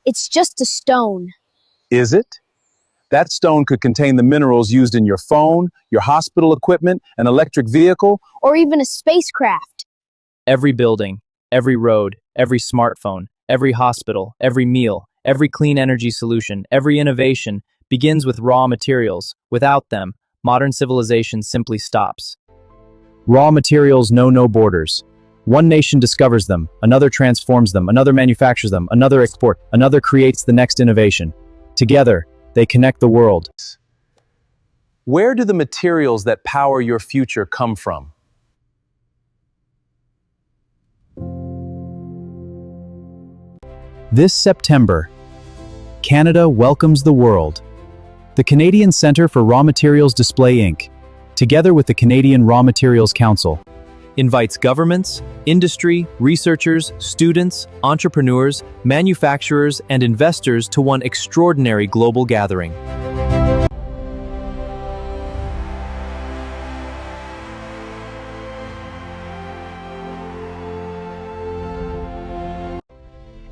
It's just a stone. Is it? That stone could contain the minerals used in your phone, your hospital equipment, an electric vehicle, Or even a spacecraft. Every building, every road, every smartphone, every hospital, every meal, every clean energy solution, every innovation begins with raw materials. Without them, modern civilization simply stops. Raw materials know no borders. One nation discovers them, another transforms them, another manufactures them, another exports, another creates the next innovation. Together, they connect the world. where do the materials that power your future come from? This September, Canada welcomes the world. The Canadian Centre for Raw Materials Display Inc., together with the Canadian Raw Materials Council, invites governments, industry, researchers, students, entrepreneurs, manufacturers, and investors to one extraordinary global gathering.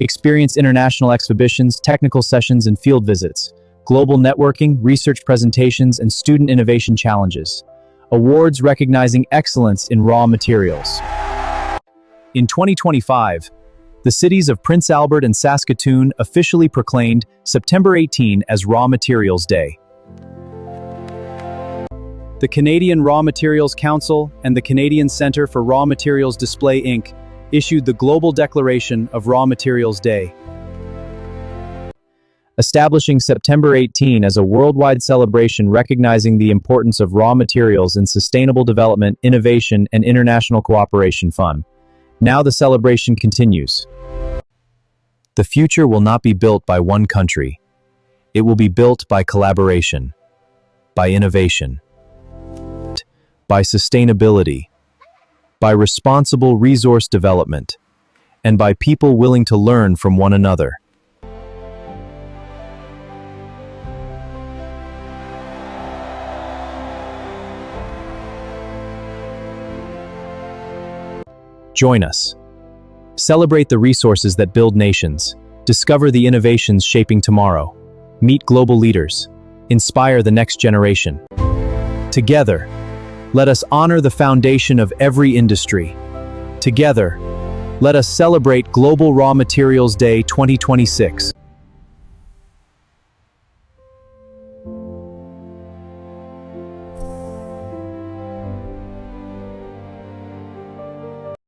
Experience international exhibitions, technical sessions, and field visits, global networking, research presentations, and student innovation challenges. Awards recognizing excellence in raw materials. In 2025, the cities of Prince Albert and Saskatoon officially proclaimed September 18 as Raw Materials Day. The Canadian Raw Materials Council and the Canadian Centre for Raw Materials Display Inc. issued the Global Declaration of Raw Materials Day, establishing September 18 as a worldwide celebration recognizing the importance of raw materials in sustainable development, innovation, and international cooperation fund. Now the celebration continues. The future will not be built by one country. It will be built by collaboration, by innovation, by sustainability, by responsible resource development, and by people willing to learn from one another. Join us. Celebrate the resources that build nations. Discover the innovations shaping tomorrow. Meet global leaders. Inspire the next generation. Together, let us honor the foundation of every industry. Together, let us celebrate Global Raw Materials Day 2026.